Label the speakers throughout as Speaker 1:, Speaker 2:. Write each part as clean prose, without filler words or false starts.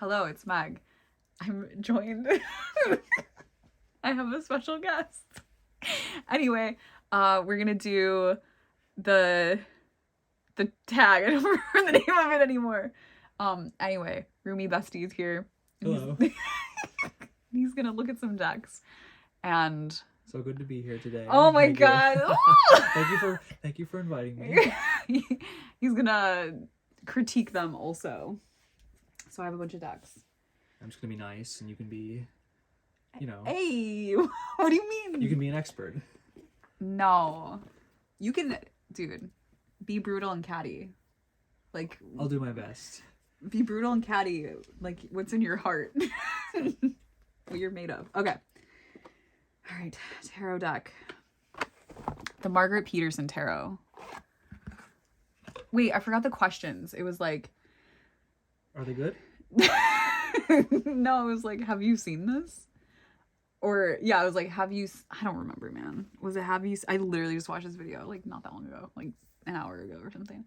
Speaker 1: Hello, it's Meg. I'm joined. I have a special guest. Anyway, we're gonna do the tag. I don't remember the name of it anymore. Anyway, Roomie Bestie's here.
Speaker 2: Hello.
Speaker 1: He's gonna look at some decks, and
Speaker 2: so good to be here today.
Speaker 1: Oh my god!
Speaker 2: Thank you for inviting me.
Speaker 1: He's gonna critique them also. So I have a bunch of decks.
Speaker 2: I'm just gonna be nice, and you can be,
Speaker 1: Hey, what do you mean?
Speaker 2: You can be an expert.
Speaker 1: No, you can, dude. Be brutal and catty. Like,
Speaker 2: I'll do my best.
Speaker 1: Be brutal and catty. Like, what's in your heart? What you're made of. Okay. All right, tarot deck. The Margaret Peterson Tarot. Wait, I forgot the questions. It was like...
Speaker 2: Are they good?
Speaker 1: No, it was like, have you seen this? Or, yeah, it was like, have you... I don't remember, man. Was it have you... I literally just watched this video, like, not that long ago. Like, an hour ago or something.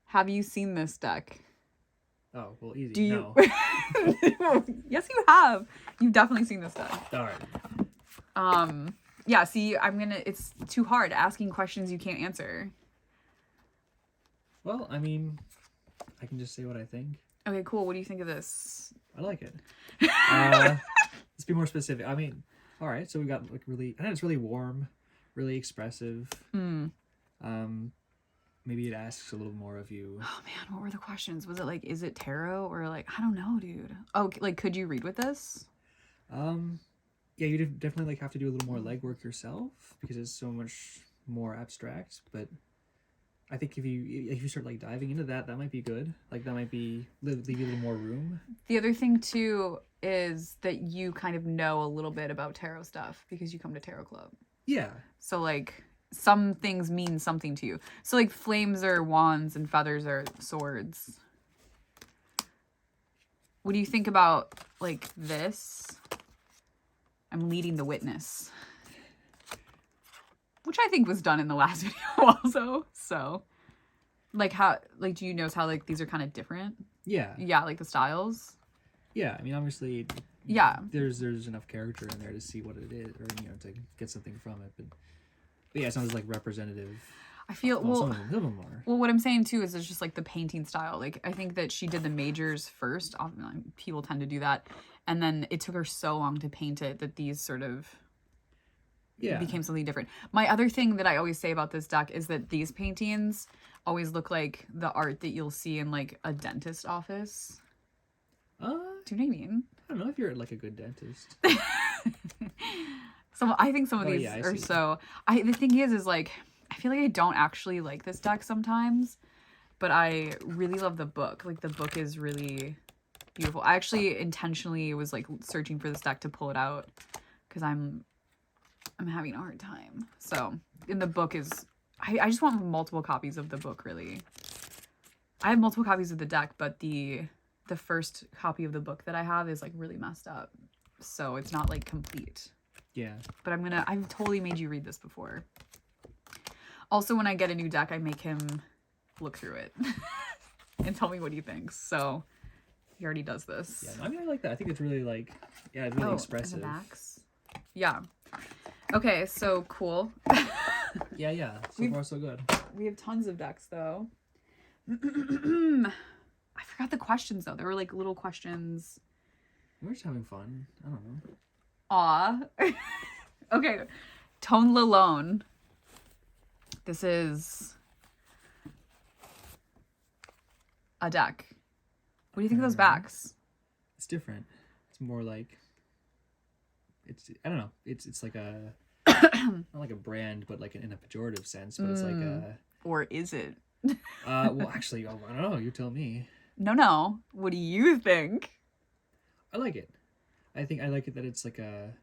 Speaker 1: Have you seen this deck?
Speaker 2: Oh, well, easy.
Speaker 1: Do you...
Speaker 2: No.
Speaker 1: Yes, you have. You've definitely seen this deck.
Speaker 2: All right.
Speaker 1: Yeah, see, it's too hard asking questions you can't answer.
Speaker 2: Well, I mean, I can just say what I think.
Speaker 1: Okay, cool. What do you think of this?
Speaker 2: I like it. Let's be more specific. I mean, all right, so we got like really, I know it's really warm, really expressive. Maybe it asks a little more of you.
Speaker 1: Oh man, what were the questions? Was it like, is it tarot or like, I don't know, dude. Oh, like, could you read with this?
Speaker 2: Yeah, you definitely like have to do a little more legwork yourself because it's so much more abstract. But I think if you start like diving into that might be good. Like that might be leave you a little more room.
Speaker 1: The other thing too is that you kind of know a little bit about tarot stuff because you come to Tarot Club.
Speaker 2: Yeah.
Speaker 1: So like some things mean something to you. So like flames are wands and feathers are swords. What do you think about like this? I'm leading the witness. Which I think was done in the last video also. So like how, like, do you notice how like these are kind of different?
Speaker 2: Yeah.
Speaker 1: Yeah, like the styles.
Speaker 2: Yeah, I mean obviously
Speaker 1: yeah.
Speaker 2: There's enough character in there to see what it is or to get something from it. But yeah, it's not as like representative.
Speaker 1: I feel
Speaker 2: some of them are.
Speaker 1: Well, what I'm saying too is it's just like the painting style. Like I think that she did the majors first. People tend to do that, and then it took her so long to paint it that these sort of became something different. My other thing that I always say about this deck is that these paintings always look like the art that you'll see in like a dentist office. Do you know what I mean?
Speaker 2: I don't know if you're like a good dentist.
Speaker 1: I think some of these are
Speaker 2: see.
Speaker 1: so. The thing is like. I feel like I don't actually like this deck sometimes, but I really love the book. Like the book is really beautiful. I actually intentionally was like searching for this deck to pull it out because I'm having a hard time. So in the book is, I just want multiple copies of the book really. I have multiple copies of the deck, but the first copy of the book that I have is like really messed up. So it's not like complete.
Speaker 2: Yeah.
Speaker 1: But I've totally made you read this before. Also, when I get a new deck, I make him look through it and tell me what he thinks. So he already does this.
Speaker 2: Yeah, I mean, I like that. I think it's really like, it's really expressive.
Speaker 1: And the backs. Yeah. Okay, so cool.
Speaker 2: Yeah. So far, so good.
Speaker 1: We have tons of decks, though. I forgot the questions, though. There were like little questions.
Speaker 2: We're just having fun. I don't know.
Speaker 1: Aw. Okay. Tone Lalone. This is a deck. What do you think of those backs?
Speaker 2: It's different. It's more like I don't know. It's like a not like a brand, but like in a pejorative sense. But it's like a.
Speaker 1: Or is it?
Speaker 2: Well, actually, I don't know. You tell me.
Speaker 1: No. What do you think?
Speaker 2: I like it. I think I like it that it's like a.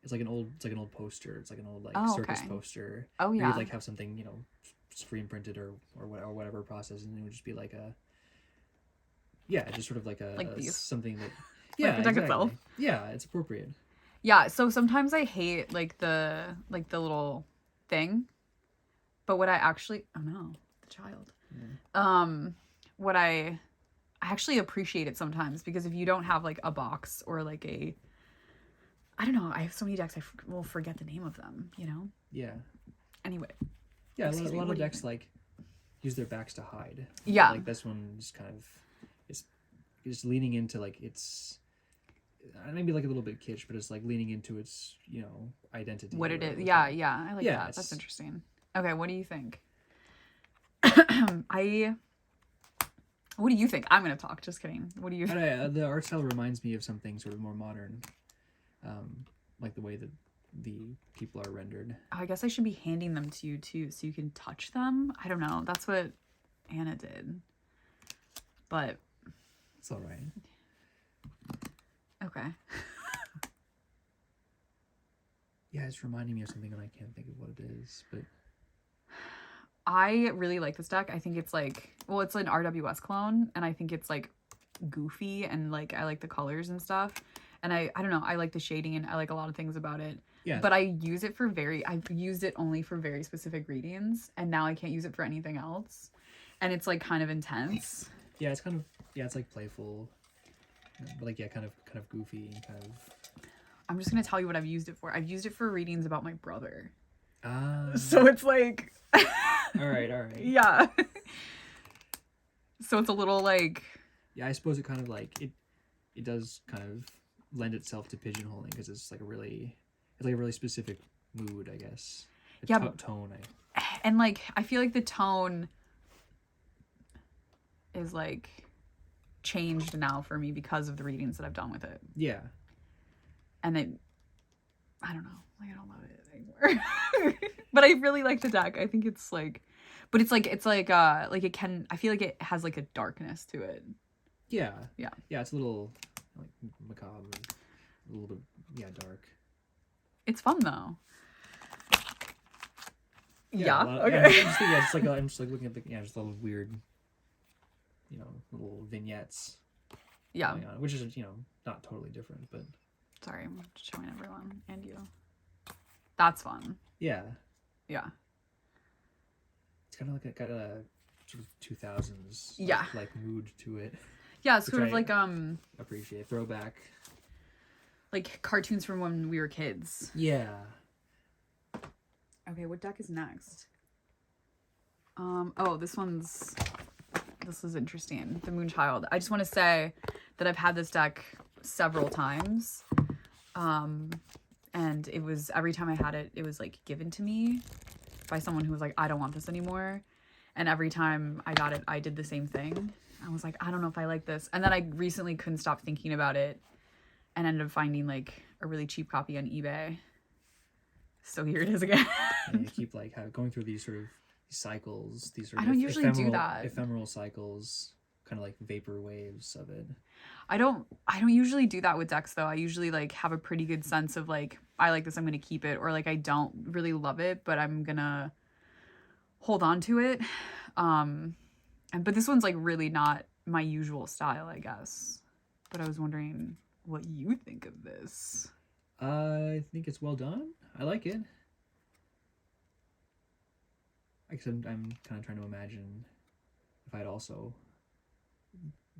Speaker 2: It's like an old poster. It's like an old circus poster.
Speaker 1: Oh yeah.
Speaker 2: You'd like have something screen printed or whatever process, and it would just be like a. Yeah, just sort of like something that. Yeah,
Speaker 1: like the deck itself.
Speaker 2: Yeah, it's appropriate.
Speaker 1: Yeah, so sometimes I hate like the little thing, but what I actually the child. what I actually appreciate it sometimes, because if you don't have like a box or like I don't know, I have so many decks will forget the name of them, you know?
Speaker 2: Yeah.
Speaker 1: Anyway.
Speaker 2: Yeah, a
Speaker 1: Excuse me,
Speaker 2: lot
Speaker 1: what
Speaker 2: of
Speaker 1: do you
Speaker 2: decks
Speaker 1: think?
Speaker 2: like use their backs to hide.
Speaker 1: Yeah.
Speaker 2: Like this one just kind of is leaning into like its maybe like a little bit kitsch, but it's like leaning into its, you know, identity.
Speaker 1: What it
Speaker 2: right?
Speaker 1: is.
Speaker 2: Like
Speaker 1: Yeah, yeah. I like
Speaker 2: yeah,
Speaker 1: that. That's interesting. Okay, what do you think? What do you think? I'm gonna talk. Just kidding. What do you?
Speaker 2: The art style reminds me of something sort of more modern, like the way that the people are rendered.
Speaker 1: I guess I should be handing them to you too, so you can touch them. I don't know. That's what Anna did. But
Speaker 2: It's all right.
Speaker 1: okay.
Speaker 2: Yeah, it's reminding me of something, and I can't think of what it is. But
Speaker 1: I really like this deck. I think it's like, well, it's an RWS clone, and I think it's like goofy, and like I like the colors and stuff. And I don't know, I like the shading, and I like a lot of things about it.
Speaker 2: yeah,
Speaker 1: But I've used it only for very specific readings, and now I can't use it for anything else. And it's like kind of intense.
Speaker 2: yeah, it's kind of it's like playful, but like kind of goofy, kind of.
Speaker 1: I'm just gonna tell you what I've used it for. I've used it for readings about my brother.
Speaker 2: So
Speaker 1: it's like
Speaker 2: all right.
Speaker 1: yeah. So it's a little like,
Speaker 2: Yeah, I suppose it kind of like it does kind of lend itself to pigeonholing, because it's like a really specific mood, I guess.
Speaker 1: Yeah,
Speaker 2: Tone.
Speaker 1: and like I feel like the tone is like changed now for me because of the readings that I've done with it.
Speaker 2: Yeah.
Speaker 1: And I don't know, like I don't love it anymore. But I really like the deck. I think it's like, but it's like it can, I feel like it has like a darkness to it.
Speaker 2: Yeah.
Speaker 1: Yeah.
Speaker 2: Yeah, it's a little like macabre, a little bit dark.
Speaker 1: It's fun though.
Speaker 2: Yeah.
Speaker 1: Okay.
Speaker 2: I'm just like looking at the just little weird, little vignettes.
Speaker 1: Yeah.
Speaker 2: Going on, which is not totally different, but.
Speaker 1: Sorry, I'm showing everyone and you. That's fun.
Speaker 2: Yeah.
Speaker 1: Yeah.
Speaker 2: It's kind of like got a sort of 2000s like mood to it.
Speaker 1: Yeah, it's sort of like
Speaker 2: appreciate throwback.
Speaker 1: Like cartoons from when we were kids.
Speaker 2: Yeah.
Speaker 1: Okay, what deck is next? Oh, this is interesting. The Moonchild. I just want to say that I've had this deck several times. And it was, every time I had it, it was like given to me by someone who was like, I don't want this anymore. And every time I got it, I did the same thing. I was like, I don't know if I like this. And then I recently couldn't stop thinking about it and ended up finding like a really cheap copy on eBay. So here it is again.
Speaker 2: And you keep like going through these sort of cycles, these sort of
Speaker 1: I don't usually do that.
Speaker 2: Ephemeral cycles, kind of like vapor waves of it.
Speaker 1: I don't usually do that with decks though. I usually like have a pretty good sense of like, I like this, I'm gonna keep it, or like I don't really love it, but I'm gonna hold on to it. But this one's like really not my usual style, I guess. But I was wondering what you think of this.
Speaker 2: I think it's well done. I like it. I guess I'm kind of trying to imagine if I'd also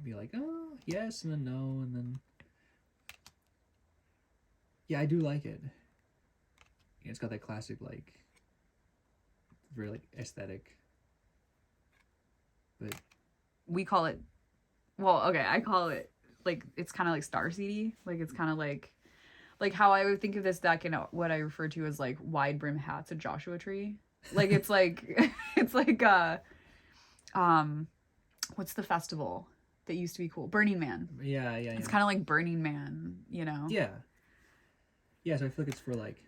Speaker 2: be like, oh, yes, and then no, and then... Yeah, I do like it. It's got that classic, like, very, like, aesthetic. But...
Speaker 1: We call it... Well, okay, I call it, like, it's kind of like Starseedy. Like, it's kind of like how I would think of this deck and what I refer to as, like, wide brim hats, a Joshua tree. Like, it's like... it's like, what's the festival that used to be cool? Burning Man.
Speaker 2: Yeah.
Speaker 1: It's kind of like Burning Man, you know?
Speaker 2: Yeah. Yeah, so I feel like it's for, like,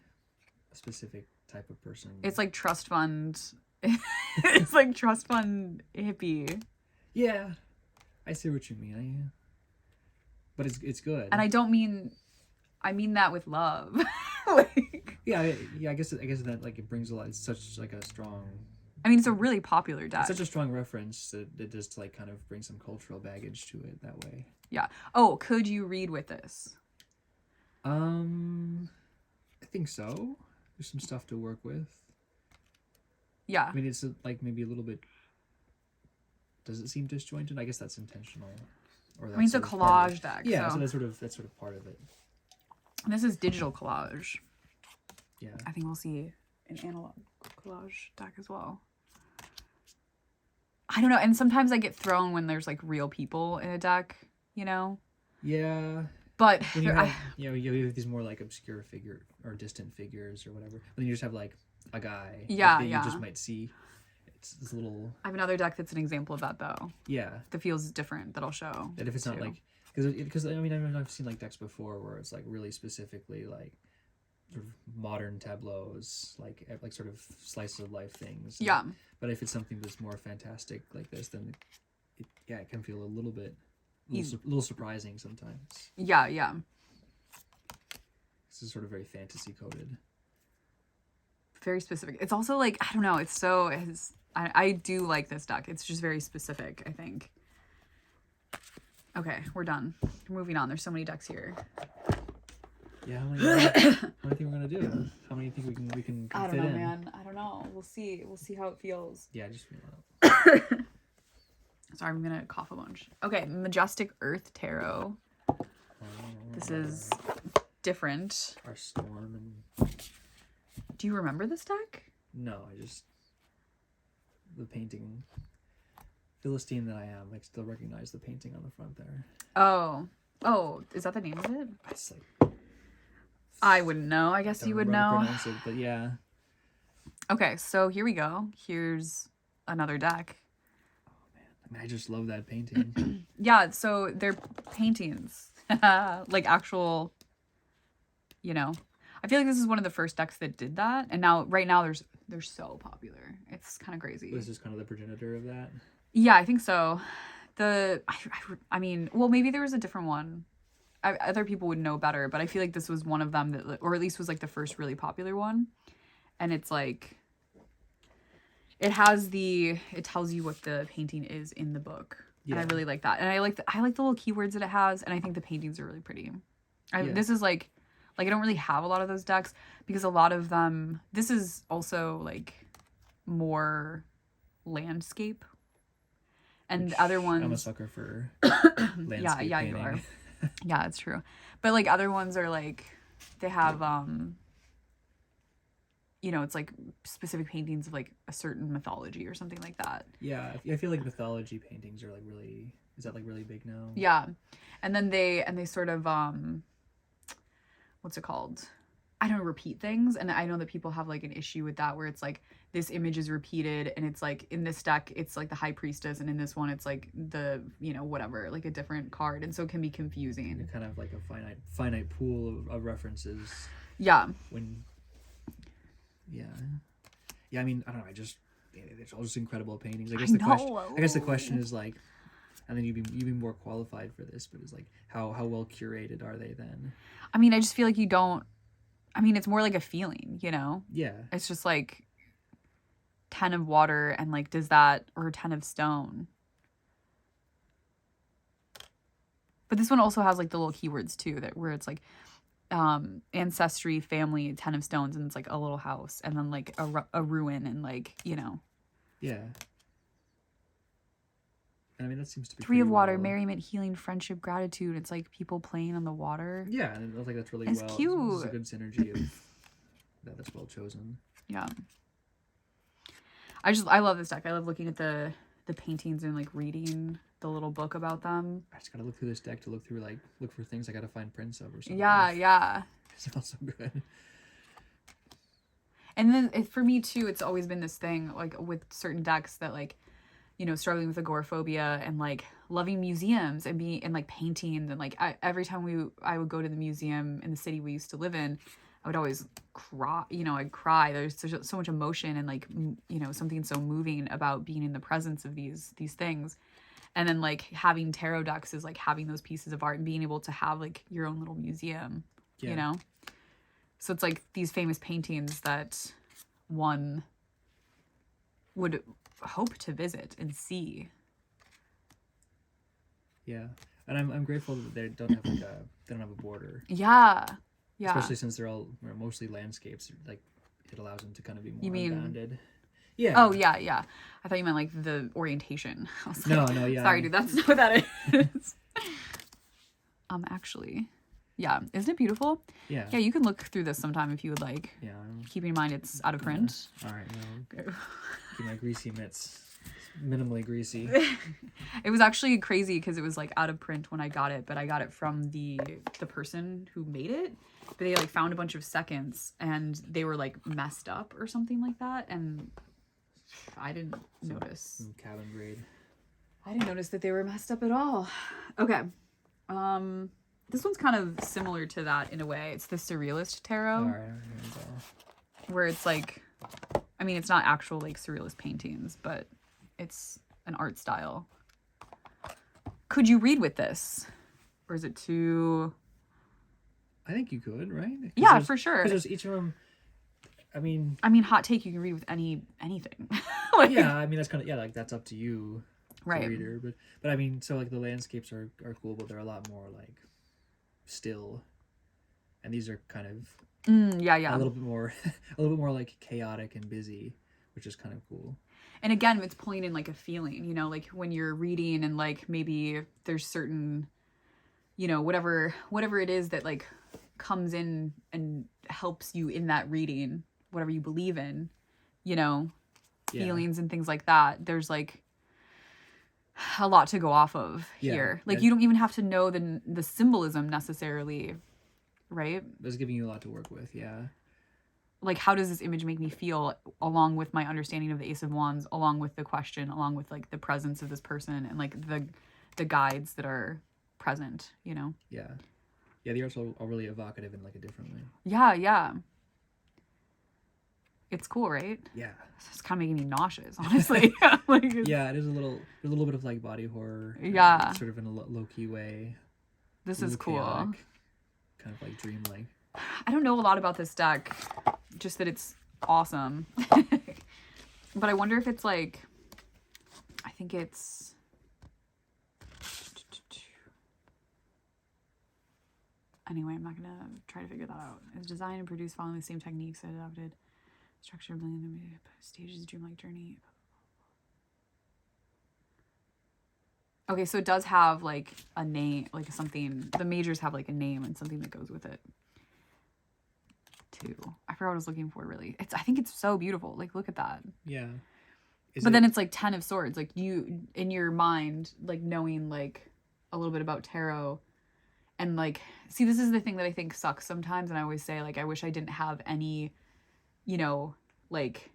Speaker 2: a specific type of person.
Speaker 1: It's like trust fund. It's like trust fund hippie.
Speaker 2: Yeah. I see what you mean. But it's good.
Speaker 1: And I mean that with love. Like,
Speaker 2: yeah, I guess that like it brings a lot. It's such like a strong.
Speaker 1: I mean, it's a really popular deck.
Speaker 2: It's such a strong reference that it just like kind of brings some cultural baggage to it that way.
Speaker 1: Yeah. Oh, could you read with this?
Speaker 2: I think so. There's some stuff to work with.
Speaker 1: Yeah.
Speaker 2: I mean, it's like maybe a little bit does it seem disjointed? I guess that's intentional. Or
Speaker 1: I mean, it's a collage deck.
Speaker 2: Yeah,
Speaker 1: so
Speaker 2: so that's sort of part of it.
Speaker 1: this is digital collage.
Speaker 2: Yeah.
Speaker 1: I think we'll see an analog collage deck as well. I don't know. And sometimes I get thrown when there's like real people in a deck, you know?
Speaker 2: Yeah.
Speaker 1: But
Speaker 2: When you have, you have these more like obscure figure or distant figures or whatever. Then you just have like a guy.
Speaker 1: Yeah,
Speaker 2: that
Speaker 1: yeah.
Speaker 2: You just might see. It's a little.
Speaker 1: I have another deck that's an example of that though.
Speaker 2: Yeah.
Speaker 1: That feels different that I'll show.
Speaker 2: That if it's not like, because I mean I've seen like decks before where it's like really specifically like sort of modern tableaus, like sort of slice of life things.
Speaker 1: Yeah.
Speaker 2: But if it's something that's more fantastic like this, then it can feel a little bit, a little surprising sometimes.
Speaker 1: Yeah, yeah.
Speaker 2: This is sort of very fantasy coded.
Speaker 1: Very specific. It's also like, I don't know, it's so, I do like this deck. It's just very specific, I think. Okay, we're done. We're moving on. There's so many decks here.
Speaker 2: Yeah, how many think we're gonna do? How many think we can
Speaker 1: I don't
Speaker 2: fit
Speaker 1: know,
Speaker 2: in?
Speaker 1: man. I don't know. We'll see. We'll see how it feels.
Speaker 2: Yeah, just feel it.
Speaker 1: Sorry, I'm gonna cough a bunch. Okay, Majestic Earth Tarot. This is different.
Speaker 2: Our storm and
Speaker 1: Do you remember this deck?
Speaker 2: no, I just the painting. Philistine that I am, I still recognize the painting on the front there.
Speaker 1: Oh, is that the name of it?
Speaker 2: It's like
Speaker 1: I wouldn't know. I guess
Speaker 2: don't
Speaker 1: you would
Speaker 2: remember how to
Speaker 1: know.
Speaker 2: pronounce it, but yeah.
Speaker 1: Okay, so here we go. Here's another deck.
Speaker 2: I mean, I just love that painting.
Speaker 1: Yeah, so they're paintings. Like actual, you know. I feel like this is one of the first decks that did that. And now, right now, they're so popular. It's kind of crazy.
Speaker 2: Was this kind of the progenitor of that?
Speaker 1: Yeah, I think so. I mean, well, maybe there was a different one. Other people would know better, but I feel like this was one of them that, or at least was like the first really popular one. And it's like, it tells you what the painting is in the book. Yeah. And I really like that. And I like the little keywords that it has. And I think the paintings are really pretty. This is like I don't really have a lot of those decks because a lot of them, this is also like more landscape. And the other ones,
Speaker 2: I'm a sucker for landscape
Speaker 1: yeah,
Speaker 2: painting.
Speaker 1: you are. Yeah, it's true. But like other ones are like, they have you know, it's like specific paintings of like a certain mythology or something like that.
Speaker 2: Yeah, I feel like mythology paintings are like really, is that like really big now?
Speaker 1: Yeah. And then they sort of what's it called? I don't know, repeat things. And I know that people have like an issue with that where it's like this image is repeated and it's like in this deck it's like the high priestess and in this one it's like the, you know, whatever, like a different card, and so it can be confusing.
Speaker 2: You're kind of like a finite pool of references.
Speaker 1: Yeah.
Speaker 2: Yeah, I mean, I don't know, it's all just incredible paintings. I guess the question is like, and then you'd be more qualified for this, but it's like how well curated are they then?
Speaker 1: I mean, I just feel like it's more like a feeling, you know?
Speaker 2: Yeah.
Speaker 1: It's just like 10 of water and like or 10 of stone. But this one also has like the little keywords too, where it's like ancestry, family, 10 of stones, and it's like a little house, and then like a ruin, and like, you know.
Speaker 2: Yeah. I mean, that seems to be
Speaker 1: 3 of water, merriment, healing, friendship, gratitude. It's like people playing on the water.
Speaker 2: Yeah, and I think that's really
Speaker 1: it's cute.
Speaker 2: It's a good synergy of that's well chosen.
Speaker 1: Yeah. I love this deck. I love looking at the paintings and like reading the little book about them.
Speaker 2: I just gotta look through this deck to look for things I gotta find prints of or something.
Speaker 1: Yeah.
Speaker 2: It smells so good.
Speaker 1: And then for me too, it's always been this thing like with certain decks that like, you know, struggling with agoraphobia and like loving museums and like paintings, and like every time I would go to the museum in the city we used to live in, I would always cry. You know, I'd cry. There's so much emotion and like, you know, something so moving about being in the presence of these things. And then like having tarot decks is like having those pieces of art and being able to have like your own little museum, you know? So it's like these famous paintings that one would hope to visit and see.
Speaker 2: Yeah, and I'm grateful that they don't have a border.
Speaker 1: Yeah.
Speaker 2: Especially since they're all mostly landscapes. Like it allows them to kind of be more unbounded. Yeah.
Speaker 1: Oh, yeah, yeah. I thought you meant, like, the orientation. I was
Speaker 2: No,
Speaker 1: like,
Speaker 2: no, yeah.
Speaker 1: sorry, dude, that's not what that is. Actually, yeah. Isn't it beautiful?
Speaker 2: Yeah.
Speaker 1: Yeah, you can look through this sometime if you would like.
Speaker 2: Yeah.
Speaker 1: Keeping in mind it's out of print.
Speaker 2: All right, now get my greasy mitts. Minimally greasy.
Speaker 1: It was actually crazy because it was like out of print when I got it, but I got it from the person who made it. But they like found a bunch of seconds and they were like messed up or something like that, and I didn't notice.
Speaker 2: Some cabin grade.
Speaker 1: I didn't notice that they were messed up at all. Okay. This one's kind of similar to that in a way. It's the Surrealist Tarot.
Speaker 2: All right, here we go.
Speaker 1: Where it's like, I mean, it's not actual like surrealist paintings, but it's an art style. Could you read with this? Or is it too...
Speaker 2: I think you could, right?
Speaker 1: Yeah, for sure.
Speaker 2: Because each of them, I mean,
Speaker 1: hot take, you can read with anything. Like,
Speaker 2: yeah, I mean, that's kind of, yeah, like, that's up to you,
Speaker 1: right.
Speaker 2: the reader. But I mean, so, like, the landscapes are cool, but they're a lot more, like, still. And these are kind of...
Speaker 1: yeah.
Speaker 2: A little bit more, like, chaotic and busy, which is kind of cool.
Speaker 1: And again, it's pulling in like a feeling, you know, like when you're reading and like maybe there's certain, you know, whatever it is that like comes in and helps you in that reading, whatever you believe in, you know, feelings and things like that. There's like a lot to go off of here. Like you don't even have to know the symbolism necessarily, right?
Speaker 2: That's giving you a lot to work with, yeah.
Speaker 1: Like, how does this image make me feel, along with my understanding of the Ace of Wands, along with the question, along with like the presence of this person and like the guides that are present, you know?
Speaker 2: Yeah. Yeah, the art's all really evocative in like a different way.
Speaker 1: Yeah. It's cool, right?
Speaker 2: Yeah.
Speaker 1: It's kind of making me nauseous, honestly. Like,
Speaker 2: yeah, there's a little bit of like body horror.
Speaker 1: Yeah.
Speaker 2: Sort of in a low-key way.
Speaker 1: This is cool.
Speaker 2: Chaotic, kind of like dreamlike.
Speaker 1: I don't know a lot about this deck, just that it's awesome. But I wonder if it's like, I think it's, anyway, I'm not going to try to figure that out. It's designed and produced following the same techniques that adopted structure of million stages, dreamlike journey. Okay, so it does have like a name, like something, the majors have like a name and something that goes with it. Too. I forgot what I was looking for, really. I think it's so beautiful. Like, look at that.
Speaker 2: Yeah.
Speaker 1: But then it's like 10 of Swords. Like, you, in your mind, like, knowing, like, a little bit about tarot. And, like, see, this is the thing that I think sucks sometimes. And I always say, like, I wish I didn't have any, you know, like,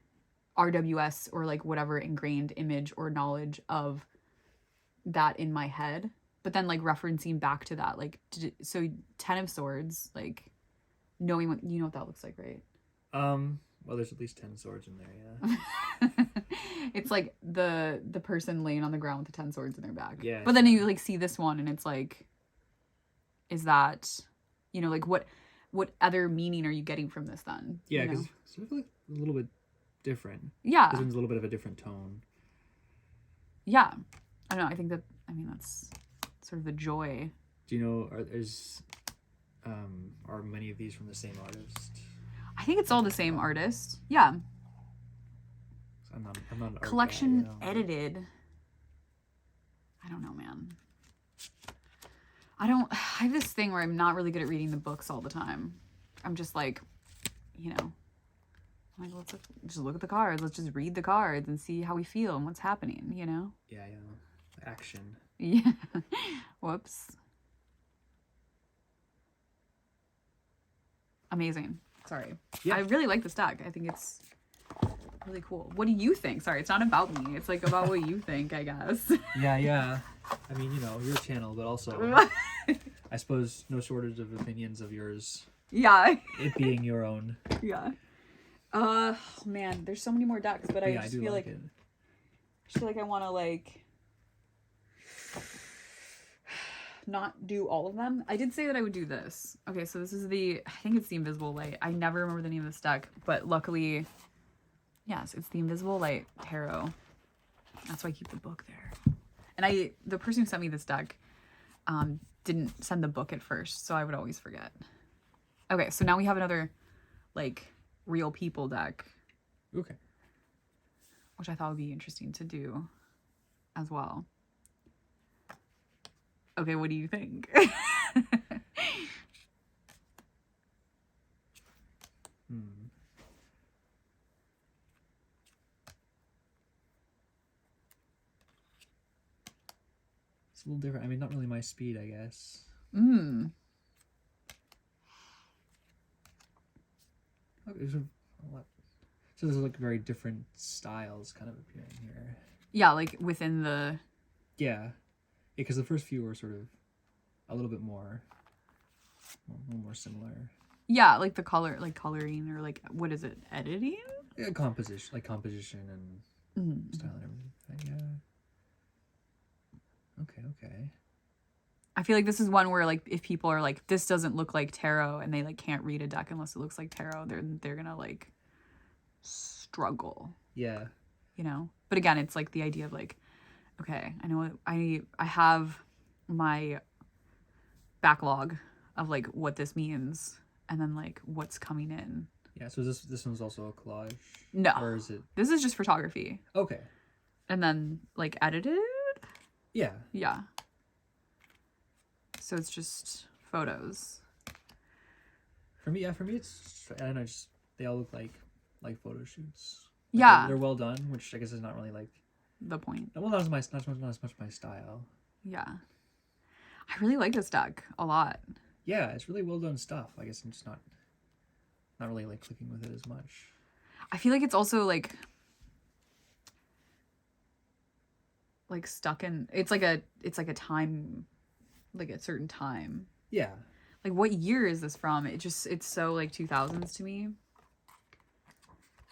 Speaker 1: RWS or, like, whatever ingrained image or knowledge of that in my head. But then, like, referencing back to that, like, so 10 of Swords, like... knowing what, you know what that looks like, right?
Speaker 2: Well, there's at least 10 swords in there, yeah.
Speaker 1: It's like the person laying on the ground with the 10 swords in their back.
Speaker 2: Yeah.
Speaker 1: But then you like see this one and it's like, is that, you know, like what other meaning are you getting from this then?
Speaker 2: Yeah, because it's sort of like a little bit different.
Speaker 1: Yeah.
Speaker 2: This one's a little bit of a different tone.
Speaker 1: Yeah. I don't know. I think that, I mean, that's sort of the joy.
Speaker 2: Do you know, are many of these from the same artist?
Speaker 1: I think it's all the same artist. Yeah.
Speaker 2: I'm not an art
Speaker 1: Collection
Speaker 2: guy,
Speaker 1: edited. I don't know, man. I have this thing where I'm not really good at reading the books all the time. I'm just like, you know, I'm like, let's just look at the cards. Let's just read the cards and see how we feel and what's happening, you know?
Speaker 2: Yeah. Action.
Speaker 1: Yeah. Whoops. Amazing. Sorry. Yeah. I really like this deck. I think it's really cool. What do you think? Sorry, it's not about me. It's like about what you think, I guess.
Speaker 2: Yeah. I mean, you know, your channel, but also, I suppose, no shortage of opinions of yours.
Speaker 1: Yeah.
Speaker 2: It being your own.
Speaker 1: Yeah. Man, there's so many more decks, but I just feel like
Speaker 2: it.
Speaker 1: I just feel like I want to like not do all of them. I did say that I would do this. Okay, so this is I think it's the Invisible Light. I never remember the name of this deck, but luckily, yes, it's the Invisible Light Tarot. That's why I keep the book there. And the person who sent me this deck didn't send the book at first, so I would always forget. Okay, so now we have another, like, real people deck.
Speaker 2: Okay.
Speaker 1: which I thought would be interesting to do as well. Okay, what do you think?
Speaker 2: It's a little different. I mean, not really my speed, I guess. Okay, there's a lot. So there's like very different styles kind of appearing here.
Speaker 1: Yeah, like within the...
Speaker 2: Yeah, because the first few were sort of a little bit more similar.
Speaker 1: Yeah, like the color, like coloring, or like, what is it, editing?
Speaker 2: Yeah, composition and style and everything. Yeah. Okay.
Speaker 1: I feel like this is one where, like, if people are like, this doesn't look like tarot, and they like can't read a deck unless it looks like tarot, they're gonna like struggle.
Speaker 2: Yeah.
Speaker 1: You know? But again, it's like the idea of like, okay, I know I have my backlog of like what this means, and then like what's coming in.
Speaker 2: Yeah, so this one's also a collage?
Speaker 1: No.
Speaker 2: Or is it?
Speaker 1: This is just photography.
Speaker 2: Okay.
Speaker 1: And then like edited?
Speaker 2: Yeah.
Speaker 1: Yeah. So it's just photos.
Speaker 2: For me, it's, I don't know, just they all look like photo shoots. Like
Speaker 1: Yeah.
Speaker 2: they're well done, which I guess is not really like
Speaker 1: the point.
Speaker 2: Well, not as much my style.
Speaker 1: Yeah. I really like this deck a lot.
Speaker 2: Yeah, it's really well done stuff. I guess I'm just not really like clicking with it as much.
Speaker 1: I feel like it's also like stuck in, it's like a time, like a certain time.
Speaker 2: Yeah.
Speaker 1: Like, what year is this from? It's so like 2000s to me.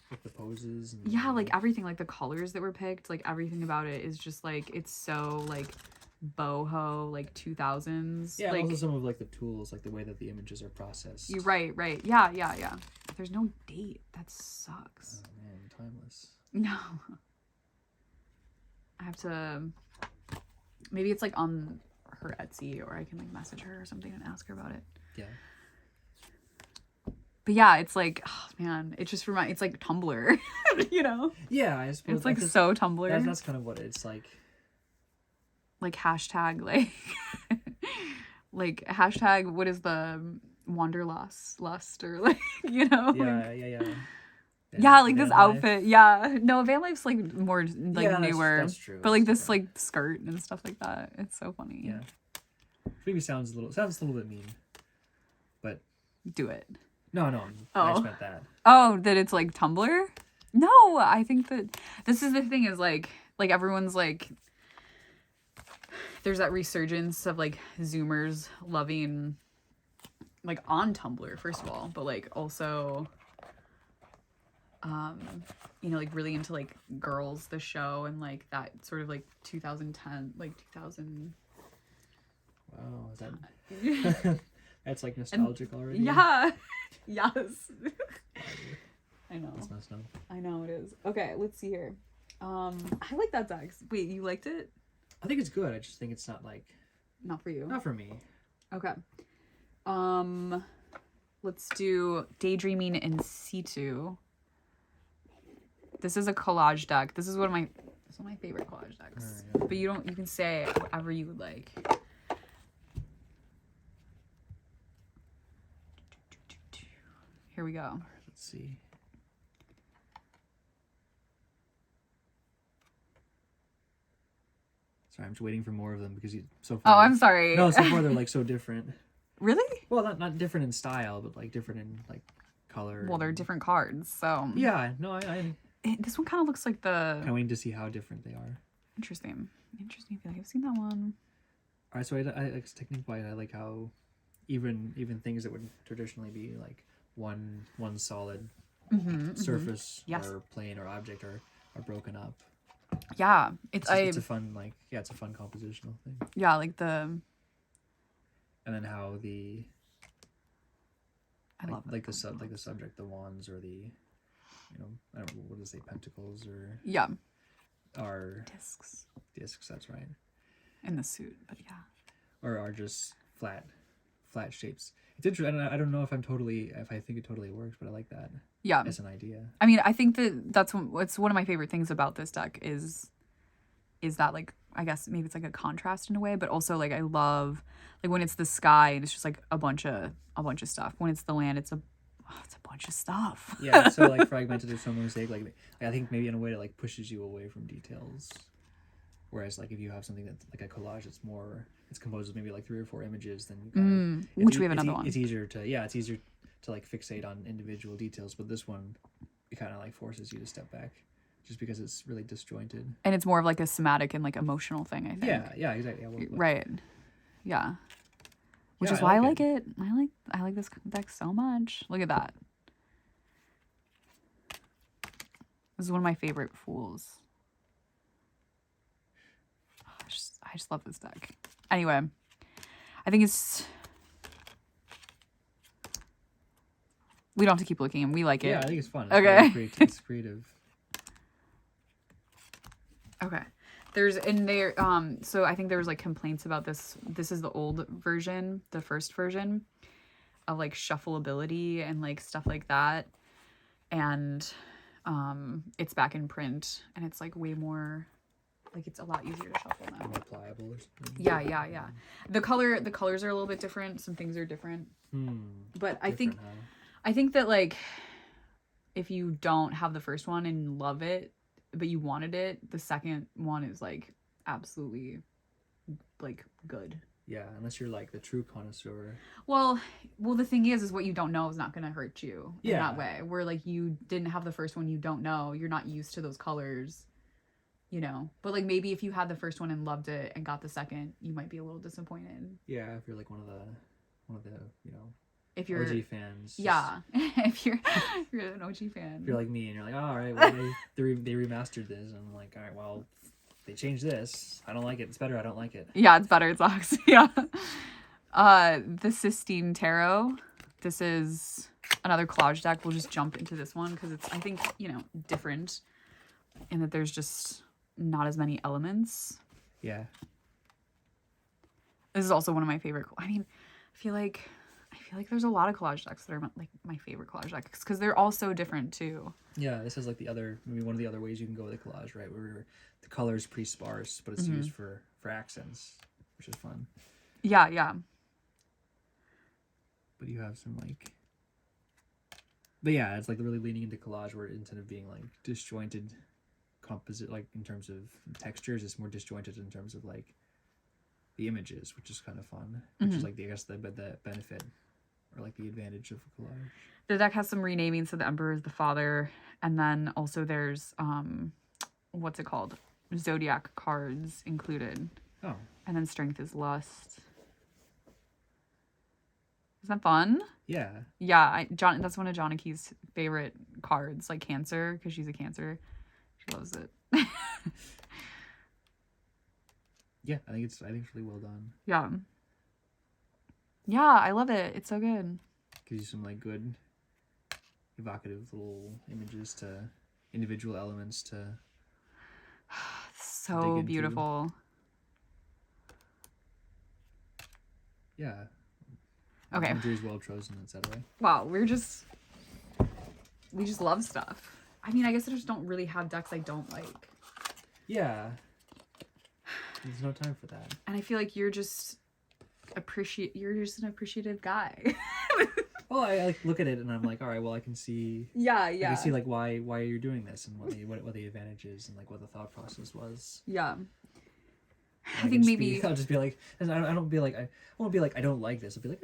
Speaker 2: With the poses and
Speaker 1: yeah, like everything, like the colors that were picked, like everything about it is just like, it's so like boho, like 2000s.
Speaker 2: Yeah,
Speaker 1: like
Speaker 2: also some of like the tools, like the way that the images are processed.
Speaker 1: You're right. Yeah. There's no date. That sucks.
Speaker 2: Oh man, timeless.
Speaker 1: No. I have to, maybe it's like on her Etsy, or I can like message her or something and ask her about it.
Speaker 2: Yeah.
Speaker 1: But yeah, it's like, oh man, it just reminds, it's like Tumblr, you know?
Speaker 2: Yeah, I suppose
Speaker 1: it's like so Tumblr.
Speaker 2: That's kind of what it's like.
Speaker 1: Like hashtag, like, like hashtag, what is the wanderlust, or like, you know?
Speaker 2: Yeah.
Speaker 1: Yeah, like this
Speaker 2: van
Speaker 1: outfit.
Speaker 2: life.
Speaker 1: Yeah. No, van life's like more like
Speaker 2: Yeah,
Speaker 1: newer.
Speaker 2: that's true.
Speaker 1: But like
Speaker 2: That's
Speaker 1: this
Speaker 2: true.
Speaker 1: like skirt and stuff like that. It's so funny.
Speaker 2: Yeah. Maybe sounds a little bit mean. But
Speaker 1: Do it.
Speaker 2: no, I just meant that.
Speaker 1: Oh, that it's like Tumblr? No, I think that this is the thing is like everyone's like, there's that resurgence of like Zoomers loving like on Tumblr, first of all, but like also you know, like really into like Girls, the show, and like that sort of like 2010, like 2000.
Speaker 2: Wow, is that that's like nostalgic already?
Speaker 1: Yeah. Yes. I know.
Speaker 2: That's messed up.
Speaker 1: I know it is. Okay, let's see here. I like that deck. Wait, you liked it?
Speaker 2: I think it's good. I just think it's not like
Speaker 1: Not for you.
Speaker 2: not for me.
Speaker 1: Okay. Let's do Daydreaming in Situ. This is a collage deck. This is one of my favorite collage decks.
Speaker 2: Right.
Speaker 1: But you can say whatever you would like. Here we go.
Speaker 2: Let's see. Sorry, I'm just waiting for more of them because so far.
Speaker 1: Oh, I'm sorry.
Speaker 2: No, so far they're like so different.
Speaker 1: Really?
Speaker 2: Well, not different in style, but like different in like color.
Speaker 1: Well, they're different cards, so.
Speaker 2: Yeah, no, I
Speaker 1: This one kind of looks like the.
Speaker 2: kind of waiting to see how different they are.
Speaker 1: Interesting. I feel like I've seen that one.
Speaker 2: All right, so I like technique-wise, I like how even things that would traditionally be like one solid surface
Speaker 1: Yes.
Speaker 2: or plane or object are broken up.
Speaker 1: Yeah,
Speaker 2: It's a fun it's a fun compositional thing.
Speaker 1: Yeah, like the.
Speaker 2: And then how the
Speaker 1: I love
Speaker 2: like the subject, the wands, or the I don't know what to say, pentacles or
Speaker 1: Yeah.
Speaker 2: are
Speaker 1: Discs
Speaker 2: that's right.
Speaker 1: in the suit, but yeah.
Speaker 2: Or are just flat flat shapes. It's interesting. I don't know if I think it totally works, but I like that.
Speaker 1: Yeah.
Speaker 2: As an idea.
Speaker 1: I mean, I think that's what's one of my favorite things about this deck is that, like, I guess maybe it's like a contrast in a way, but also like I love like when it's the sky and it's just like a bunch of stuff. When it's the land, it's a bunch of stuff.
Speaker 2: Yeah, so like fragmented or some mosaic, like I think maybe in a way it like pushes you away from details. Whereas like if you have something that's like a collage, it's composed of maybe like 3 or 4 images, then you kind of,
Speaker 1: which we have another one.
Speaker 2: It's easier to like fixate on individual details, but this one it kind of like forces you to step back just because it's really disjointed. And
Speaker 1: it's more of like a somatic and like emotional thing, I think.
Speaker 2: Yeah, exactly. Yeah,
Speaker 1: right. Yeah. Which is why I like it. I like this deck so much. Look at that. This is one of my favorite fools. I just love this deck. Anyway, I think we don't have to keep looking and we like it.
Speaker 2: Yeah, I think it's fun.
Speaker 1: Okay.
Speaker 2: It's creative.
Speaker 1: Okay. So I think there was like complaints about this. This is the old version, the first version of like shuffleability and like stuff like that. And it's back in print and it's like way more, like it's a lot easier to shuffle now.
Speaker 2: More pliable or something.
Speaker 1: Yeah. The colors are a little bit different. Some things are different. But I think that like if you don't have the first one and love it, but you wanted it, the second one is like absolutely like good.
Speaker 2: Yeah, unless you're like the true connoisseur.
Speaker 1: Well, the thing is what you don't know is not going to hurt you in that way. Where like you didn't have the first one, you don't know, you're not used to those colors, you know. But like maybe if you had the first one and loved it and got the second, you might be a little disappointed.
Speaker 2: Yeah, if you're like one of the you know,
Speaker 1: if you're
Speaker 2: OG fans.
Speaker 1: Yeah. If you're an OG fan.
Speaker 2: If you're like me and you're like, oh, all right, well they remastered this, and I'm like, all right, well they changed this. I don't like it. It's better. I don't like it.
Speaker 1: Yeah, it's better. It sucks. Yeah. The Cyine Tarot. This is another collage deck. We'll just jump into this one because it's, I think, you know, different in that there's just not as many elements.
Speaker 2: Yeah.
Speaker 1: This is also one of my favorite. I mean, I feel like there's a lot of collage decks that are like my favorite collage decks because they're all so different too.
Speaker 2: Yeah, this is like maybe one of the other ways you can go with a collage, right? Where the color is pretty sparse, but it's used for accents, which is fun.
Speaker 1: Yeah.
Speaker 2: But you have some like, but yeah, it's like really leaning into collage where instead of being like disjointed composite, like in terms of textures, it's more disjointed in terms of like the images, which is kind of fun, which is like I guess the benefit or like the advantage of a collage.
Speaker 1: The deck has some renaming, so the Emperor is the father, and then also there's what's it called? Zodiac cards included.
Speaker 2: Oh.
Speaker 1: And then Strength is Lust. Isn't that fun?
Speaker 2: Yeah.
Speaker 1: Yeah, that's one of Joniki's favorite cards, like Cancer, because she's a Cancer. She loves it.
Speaker 2: Yeah, I think it's really well done.
Speaker 1: Yeah. Yeah, I love it. It's so good.
Speaker 2: Gives you some like good evocative little images to individual elements to
Speaker 1: so beautiful.
Speaker 2: Yeah.
Speaker 1: Okay.
Speaker 2: Imagery is well chosen, etc.
Speaker 1: Wow, we just love stuff. I mean, I guess I just don't really have decks I don't like.
Speaker 2: Yeah. There's no time for that. And
Speaker 1: I feel like you're just an appreciative guy.
Speaker 2: Well, I like look at it and I'm like, all right, well, I can see.
Speaker 1: Yeah.
Speaker 2: I can see like why you're doing this and what the advantage is and like what the thought process was.
Speaker 1: Yeah.
Speaker 2: I think maybe I'll just be like, and I won't be like I don't like this. I'll be like,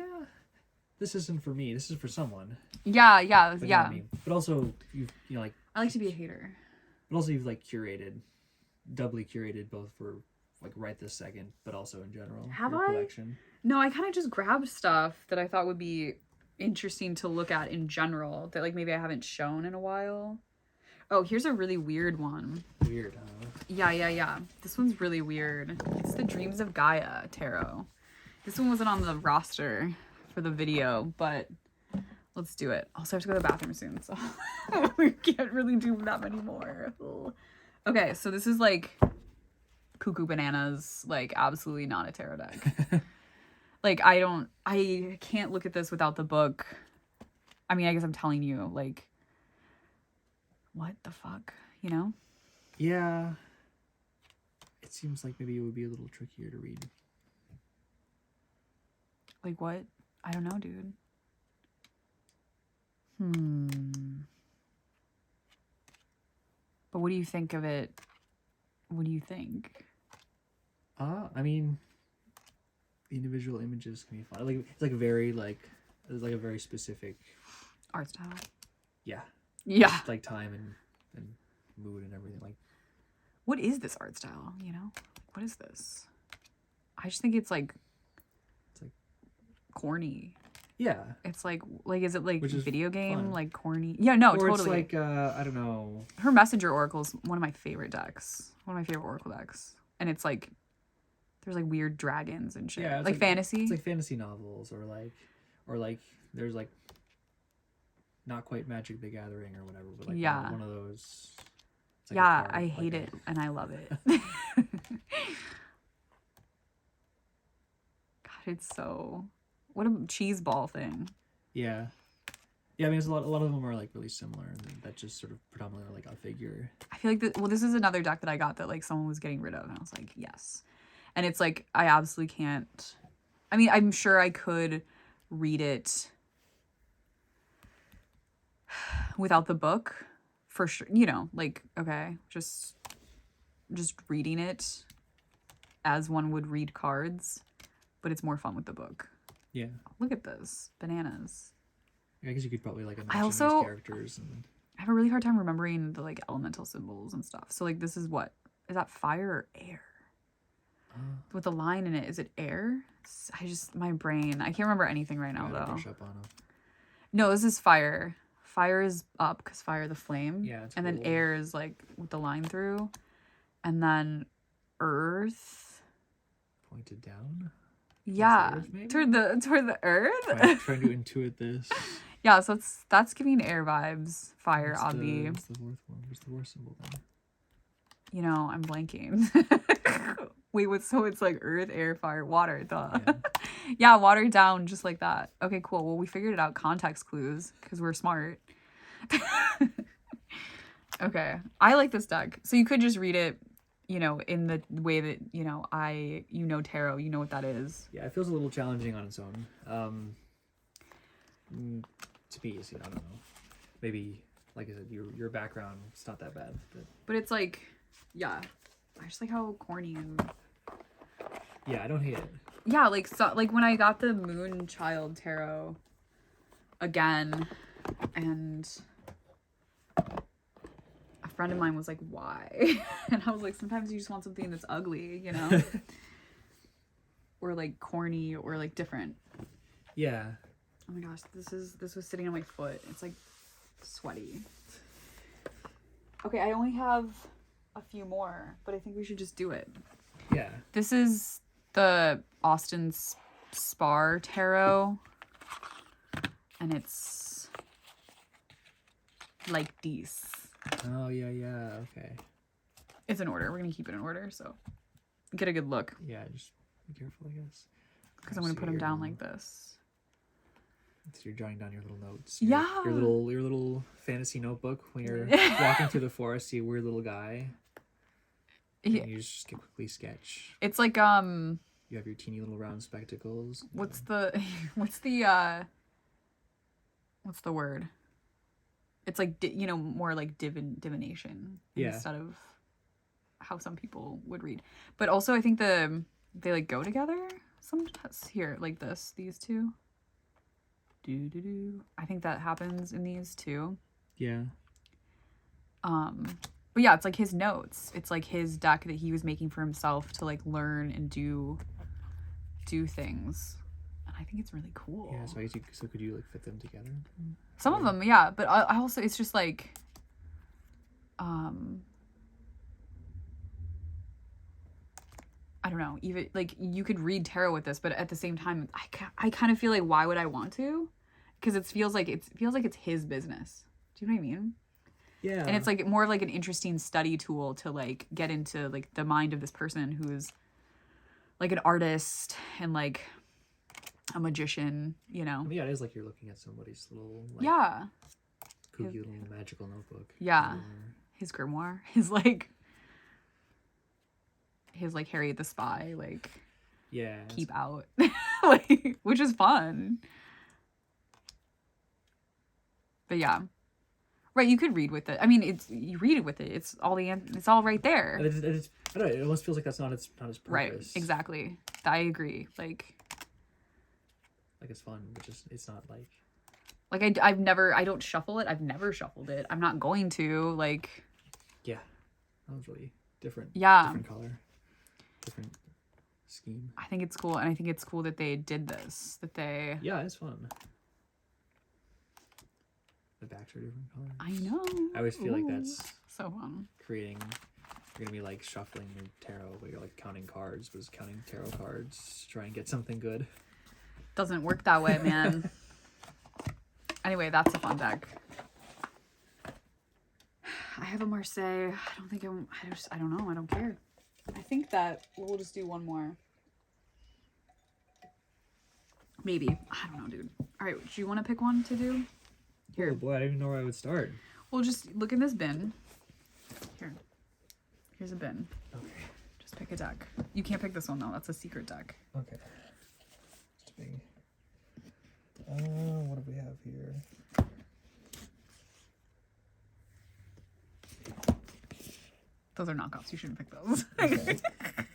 Speaker 2: this isn't for me. This is for someone.
Speaker 1: Yeah.
Speaker 2: But, you know what I mean? But also you know like
Speaker 1: I like to be a hater.
Speaker 2: But also you've like doubly curated both for like right this second, but also in general.
Speaker 1: Have
Speaker 2: your
Speaker 1: I?
Speaker 2: Collection.
Speaker 1: No, I kind of just grabbed stuff that I thought would be interesting to look at in general that like maybe I haven't shown in a while. Oh, here's a really weird one.
Speaker 2: Weird, huh?
Speaker 1: Yeah. This one's really weird. It's the Dreams of Gaia Tarot. This one wasn't on the roster for the video, but let's do it. Also, I have to go to the bathroom soon, so we can't really do that many more. Okay, so this is like cuckoo bananas, like absolutely not a tarot deck. Like, I can't look at this without the book. I mean, I guess I'm telling you, like, what the fuck, you know?
Speaker 2: Yeah. It seems like maybe it would be a little trickier to read.
Speaker 1: Like, what? I don't know, dude. But what do you think of it? What do you think?
Speaker 2: I mean, the individual images can be fun. Like, it's like very, like, it's like a very specific
Speaker 1: Art style.
Speaker 2: Yeah.
Speaker 1: Yeah.
Speaker 2: Like time and mood and everything. Like,
Speaker 1: what is this art style, you know? What is this? I just think it's like corny.
Speaker 2: Yeah.
Speaker 1: It's like is it like video game
Speaker 2: fun.
Speaker 1: like corny? Yeah, no,
Speaker 2: or
Speaker 1: totally.
Speaker 2: It's like I don't know.
Speaker 1: Her Messenger Oracle is one of my favorite decks. One of my favorite Oracle decks. And it's like there's like weird dragons and shit.
Speaker 2: Yeah,
Speaker 1: like fantasy.
Speaker 2: It's like fantasy novels or like there's like not quite Magic the Gathering or whatever, but like one of those. Like
Speaker 1: yeah, I hate it and I love it. God, it's so what a cheese ball thing.
Speaker 2: Yeah. Yeah, I mean, a lot of them are like really similar, and that just sort of predominantly like a figure.
Speaker 1: I feel like this is another deck that I got that like someone was getting rid of, and I was like, yes. And it's like I absolutely can't. I mean, I'm sure I could read it without the book, for sure. You know, like okay, just reading it as one would read cards, but it's more fun with the book.
Speaker 2: Yeah.
Speaker 1: Look at this bananas.
Speaker 2: I guess you could probably like imagine
Speaker 1: I also
Speaker 2: these characters and
Speaker 1: I have a really hard time remembering the like elemental symbols and stuff. So like this is what is that fire or air? With the line in it, is it air? My brain. I can't remember anything right now though.
Speaker 2: Brush up on them.
Speaker 1: No, this is fire. Fire is up because fire the flame.
Speaker 2: Yeah,
Speaker 1: and then air is like with the line through, and then earth.
Speaker 2: Pointed down.
Speaker 1: Yeah, toward the earth.
Speaker 2: I'm trying to intuit this.
Speaker 1: Yeah, so that's giving air vibes. Fire, obvi.
Speaker 2: What's the fourth one? What's the worst symbol then?
Speaker 1: You know, I'm blanking. Wait, so it's like earth, air, fire, water. Duh. Yeah. Yeah, water down just like that. Okay, cool. Well, we figured it out. Context clues because we're smart. Okay, I like this deck. So you could just read it, you know, in the way that you know tarot. You know what that is.
Speaker 2: Yeah, it feels a little challenging on its own. To be easy, I don't know. Maybe, like I said, your background it's not that bad.
Speaker 1: But it's like, yeah, I just like how corny and.
Speaker 2: Yeah, I don't hate it.
Speaker 1: Yeah, like when I got the Moonchild Tarot again, and a friend of mine was like, "Why?" And I was like, "Sometimes you just want something that's ugly, you know, or like corny or like different."
Speaker 2: Yeah.
Speaker 1: Oh my gosh, this was sitting on my foot. It's like sweaty. Okay, I only have a few more, but I think we should just do it.
Speaker 2: Yeah.
Speaker 1: This is the Austin Spar Tarot, and it's like these.
Speaker 2: Oh yeah, okay.
Speaker 1: It's in order. We're gonna keep it in order, so get a good look.
Speaker 2: Yeah, just be careful, I guess.
Speaker 1: Because I'm gonna put them down like this.
Speaker 2: So you're jotting down your little notes.
Speaker 1: Yeah.
Speaker 2: Your little fantasy notebook when you're walking through the forest, see a weird little guy. And you just quickly sketch.
Speaker 1: It's like
Speaker 2: You have your teeny little round spectacles.
Speaker 1: What's the word? It's like you know, more like divination instead of how some people would read. But also I think they like go together sometimes. Here, like these two. I think that happens in these too.
Speaker 2: Yeah.
Speaker 1: But yeah, it's like his notes. It's like his deck that he was making for himself to like learn and do things. And I think it's really cool.
Speaker 2: Yeah, so could you like fit them together?
Speaker 1: Some of them, yeah, but I also it's just like I don't know, even like you could read tarot with this, but at the same time I kind of feel like why would I want to? Because it feels like it's his business. Do you know what I mean?
Speaker 2: Yeah.
Speaker 1: And it's like more of like an interesting study tool to like get into like the mind of this person who's like an artist and like a magician, you know.
Speaker 2: I mean, yeah, it is like you're looking at somebody's little, like,
Speaker 1: Yeah.
Speaker 2: kooky little magical notebook.
Speaker 1: Yeah. His grimoire. His like Harriet the Spy, like,
Speaker 2: yeah,
Speaker 1: keep out. Like, which is fun. But yeah. Right, you could read with it. I mean, you read it with it. It's all right there.
Speaker 2: I don't know, it almost feels like that's not its purpose.
Speaker 1: Right, exactly. I agree. Like
Speaker 2: it's fun, but just it's not like
Speaker 1: I don't shuffle it. I've never shuffled it. I'm not going to. Like,
Speaker 2: yeah, that was really different.
Speaker 1: Yeah.
Speaker 2: Different color. Different scheme.
Speaker 1: I think it's cool, and I think it's cool that they did this.
Speaker 2: Yeah, it's fun. The backs are different colors.
Speaker 1: I know.
Speaker 2: I always feel like that's
Speaker 1: so fun.
Speaker 2: creating. You're gonna be like shuffling your tarot, but you're like counting cards, but it's counting tarot cards to try and get something good.
Speaker 1: Doesn't work that way, man. Anyway, that's a fun deck. I have a Marseille. I don't know. I don't care. I think that we'll just do one more. Maybe. I don't know, dude. All right. Do you want to pick one to do? Here.
Speaker 2: Oh boy, I don't even know where I would start.
Speaker 1: Well, just look in this bin. Here. Here's a bin.
Speaker 2: Okay.
Speaker 1: Just pick a deck. You can't pick this one, though. That's a secret deck.
Speaker 2: Okay. Just big. What do we have here?
Speaker 1: Those are knockoffs. You shouldn't pick those.
Speaker 2: Okay. That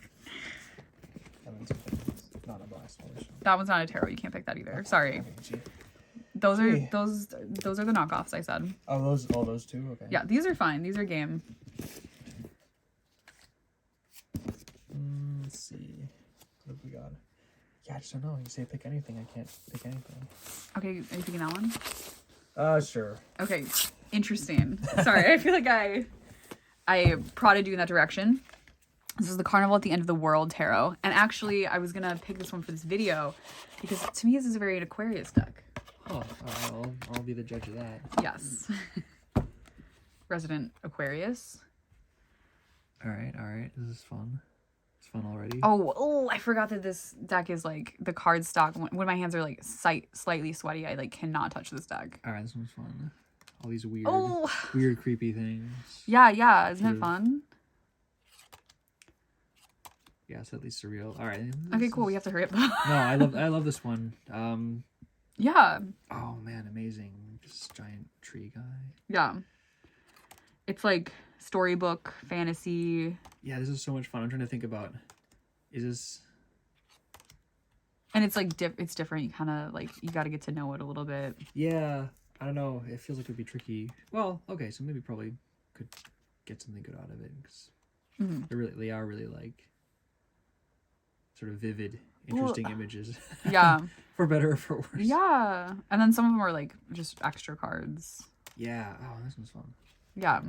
Speaker 2: one's not a blast one.
Speaker 1: That one's not a tarot. You can't pick that either. Sorry.
Speaker 2: Okay,
Speaker 1: Those are
Speaker 2: Gee.
Speaker 1: those are the knockoffs I said.
Speaker 2: oh, those two? Okay.
Speaker 1: Yeah, these are fine. These are game.
Speaker 2: Let's see. What have we got? Yeah, I just don't know. You say pick anything. I can't pick anything.
Speaker 1: Okay, are you picking that one?
Speaker 2: Sure.
Speaker 1: Okay, interesting. Sorry, I feel like I prodded you in that direction. This is the Carnival at the End of the World Tarot. And actually, I was going to pick this one for this video because to me, this is a very Aquarius deck.
Speaker 2: Oh, I'll be the judge of that.
Speaker 1: Yes. Resident Aquarius.
Speaker 2: All right. This is fun. It's fun already.
Speaker 1: Oh, I forgot that this deck is like the card stock. When my hands are like slightly sweaty, I like cannot touch this deck.
Speaker 2: All right, this one's fun. All these weird,
Speaker 1: Oh.
Speaker 2: weird, creepy things.
Speaker 1: Yeah. Isn't it fun?
Speaker 2: Yeah, it's at least surreal. All right.
Speaker 1: Okay, cool. We have to hurry up.
Speaker 2: No, I love this one.
Speaker 1: Yeah.
Speaker 2: Oh man, amazing! This giant tree guy.
Speaker 1: Yeah. It's like storybook, fantasy.
Speaker 2: Yeah, this is so much fun. I'm trying to think about, is this?
Speaker 1: And it's like it's different. You kind of like you got to get to know it a little bit.
Speaker 2: Yeah, I don't know. It feels like it would be tricky. Well, okay, so maybe probably could get something good out of it because they are really like sort of vivid, interesting images.
Speaker 1: Yeah.
Speaker 2: For better or for worse.
Speaker 1: Yeah. And then some of them are like just extra cards.
Speaker 2: Yeah. Oh, this one's fun.
Speaker 1: Yeah.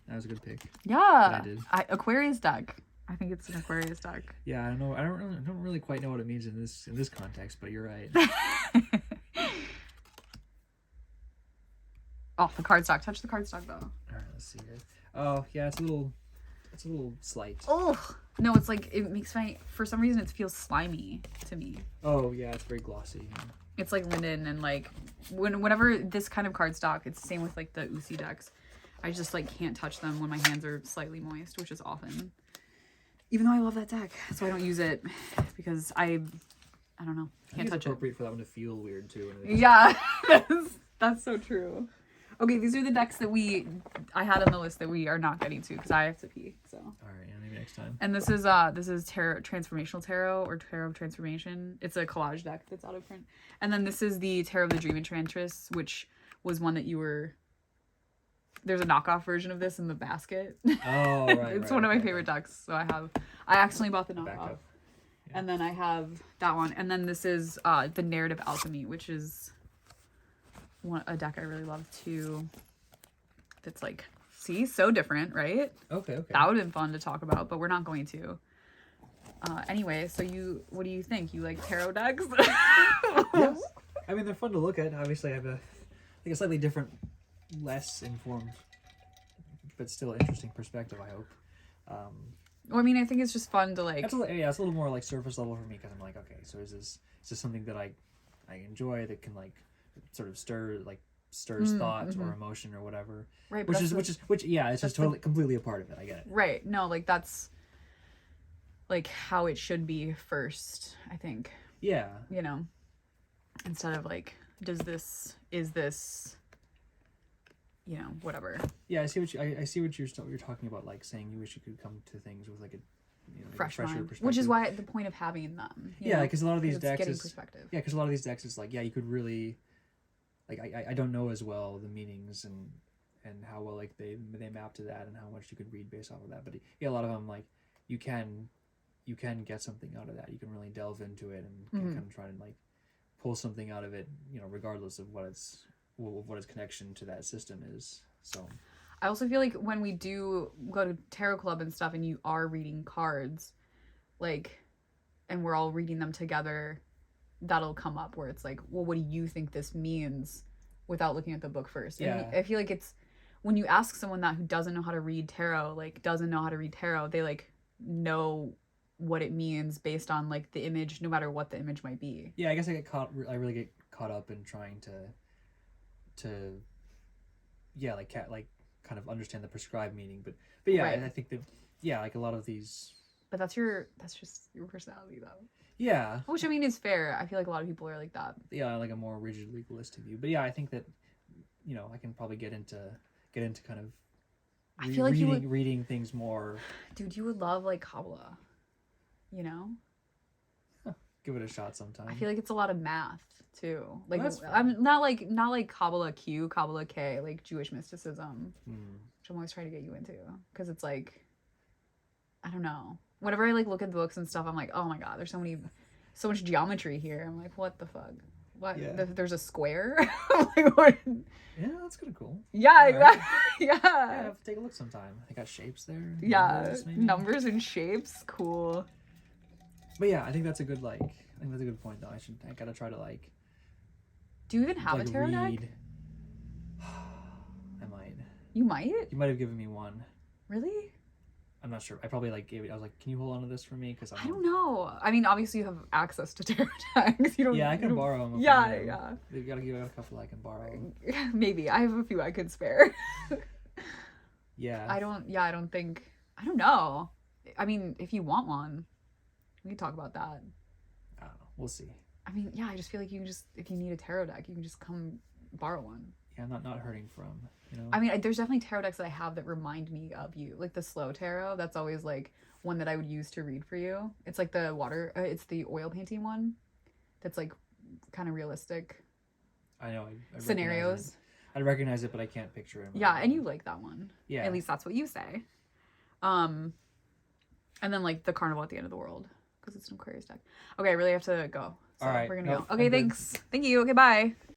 Speaker 2: That was a good pick.
Speaker 1: Yeah.
Speaker 2: I did.
Speaker 1: Aquarius deck. I think it's an Aquarius deck.
Speaker 2: Yeah, I don't know. I don't really quite know what it means in this context, but you're right.
Speaker 1: Oh, the cardstock. Touch the cardstock though.
Speaker 2: All right, let's see here. Oh, yeah, it's a little slight.
Speaker 1: Oh no, it's like it makes for some reason it feels slimy to me.
Speaker 2: Oh yeah, it's very glossy.
Speaker 1: It's like linen and like whenever this kind of cardstock, it's the same with like the Usi decks. I just like can't touch them when my hands are slightly moist, which is often. Even though I love that deck, so I don't use it because I don't know, can't touch it.
Speaker 2: It's appropriate for that one to feel weird too.
Speaker 1: Yeah, that's so true. Okay, these are the decks that I had on the list that we are not getting to because I have to pee. So.
Speaker 2: All right, yeah, maybe next time.
Speaker 1: And this is tarot, Transformational Tarot or Tarot of Transformation. It's a collage deck that's out of print. And then this is the Tarot of the Dream Enchantress, which was one that you were. There's a knockoff version of this in the basket.
Speaker 2: Oh right.
Speaker 1: It's one of my favorite decks. So I accidentally bought the knockoff.
Speaker 2: Yeah.
Speaker 1: And then I have that one. And then this is the Narrative Alchemy, which is a deck I really love too. That's like, see, so different, right?
Speaker 2: Okay.
Speaker 1: That would have been fun to talk about, but we're not going to. Anyway, so what do you think? You like tarot decks?
Speaker 2: Yes. I mean, they're fun to look at. Obviously, I have a slightly different, less informed, but still interesting perspective, I hope.
Speaker 1: Well, I mean, I think it's just fun to like.
Speaker 2: It's a little more like surface level for me because I'm like, okay, so is this something that I I enjoy, that can like sort of stirs thought or emotion or whatever.
Speaker 1: Right.
Speaker 2: Which yeah, it's just totally completely a part of it. I get it.
Speaker 1: Right. No, like that's like how it should be first, I think.
Speaker 2: Yeah.
Speaker 1: You know, instead of like, is this, you know, whatever.
Speaker 2: Yeah, I see what you're talking about, like saying you wish you could come to things with like a like
Speaker 1: fresh
Speaker 2: a fresher
Speaker 1: mind,
Speaker 2: perspective.
Speaker 1: which is why the point of having them.
Speaker 2: Yeah, because a lot of these decks
Speaker 1: getting
Speaker 2: is
Speaker 1: perspective.
Speaker 2: yeah, because a lot of these decks is like, yeah, you could really like I don't know as well the meanings and how well like they map to that and how much you could read based off of that. But yeah, a lot of them like you can get something out of that. You can really delve into it and kind of try to like pull something out of it, you know, regardless of what its connection to that system is. So
Speaker 1: I also feel like when we do go to tarot club and stuff and you are reading cards, like, and we're all reading them together, that'll come up where it's like, well, what do you think this means, without looking at the book first?
Speaker 2: Yeah.
Speaker 1: And I feel like it's when you ask someone that who doesn't know how to read tarot, they like know what it means based on like the image, no matter what the image might be.
Speaker 2: Yeah, I guess I really get caught up in trying to yeah, like kind of understand the prescribed meaning, but yeah,
Speaker 1: right.
Speaker 2: I think that yeah, like a lot of these.
Speaker 1: But that's just your personality though.
Speaker 2: Yeah.
Speaker 1: Which I mean is fair. I feel like a lot of people are like that.
Speaker 2: Yeah, like a more rigid legalistic view. But yeah, I think that, you know, I can probably get into kind of
Speaker 1: I feel like
Speaker 2: reading things more.
Speaker 1: Dude, you would love like Kabbalah. You know?
Speaker 2: Give it a shot sometime.
Speaker 1: I feel like it's a lot of math too. Like
Speaker 2: well,
Speaker 1: I'm not like Kabbalah Q, Kabbalah K, like Jewish mysticism, which I'm always trying to get you into, because it's like, I don't know. Whenever I like look at the books and stuff, I'm like, oh my god, there's so much geometry here. I'm like, what the fuck? What?
Speaker 2: Yeah.
Speaker 1: There's a square? Like, what?
Speaker 2: Yeah, that's kind of cool.
Speaker 1: Yeah,
Speaker 2: exactly.
Speaker 1: Yeah.
Speaker 2: Yeah, have to take a look sometime. They got shapes there.
Speaker 1: Yeah, numbers and shapes. Cool.
Speaker 2: But yeah, I think that's a good point though. I gotta try to like.
Speaker 1: Do you even have
Speaker 2: like,
Speaker 1: a tarot deck?
Speaker 2: I might.
Speaker 1: You might?
Speaker 2: You might have given me one.
Speaker 1: Really?
Speaker 2: I'm not sure. I probably like gave it. I was like, "Can you hold on to this for me?" Because
Speaker 1: I don't know. I mean, obviously you have access to tarot decks. You don't.
Speaker 2: Yeah, I can borrow them.
Speaker 1: Yeah.
Speaker 2: You gotta give out a couple I can borrow.
Speaker 1: Maybe I have a few I could spare.
Speaker 2: Yeah.
Speaker 1: I don't think. I don't know. I mean, if you want one, we can talk about that.
Speaker 2: I don't know. We'll see.
Speaker 1: I mean, yeah. I just feel like you can just, if you need a tarot deck, you can just come borrow one.
Speaker 2: Yeah, not hurting from, you know.
Speaker 1: I mean, there's definitely tarot decks that I have that remind me of you, like the slow tarot. That's always like one that I would use to read for you. It's like the it's the oil painting one. That's like kind of realistic.
Speaker 2: I know. I
Speaker 1: scenarios.
Speaker 2: I recognize it, but I can't picture it.
Speaker 1: Yeah, and you like that one.
Speaker 2: Yeah.
Speaker 1: At least that's what you say. And then like the Carnival at the End of the World, because it's an Aquarius deck. Okay, I really have to go. So
Speaker 2: all right.
Speaker 1: we're gonna go. Okay, thanks. Thank you. Okay, bye.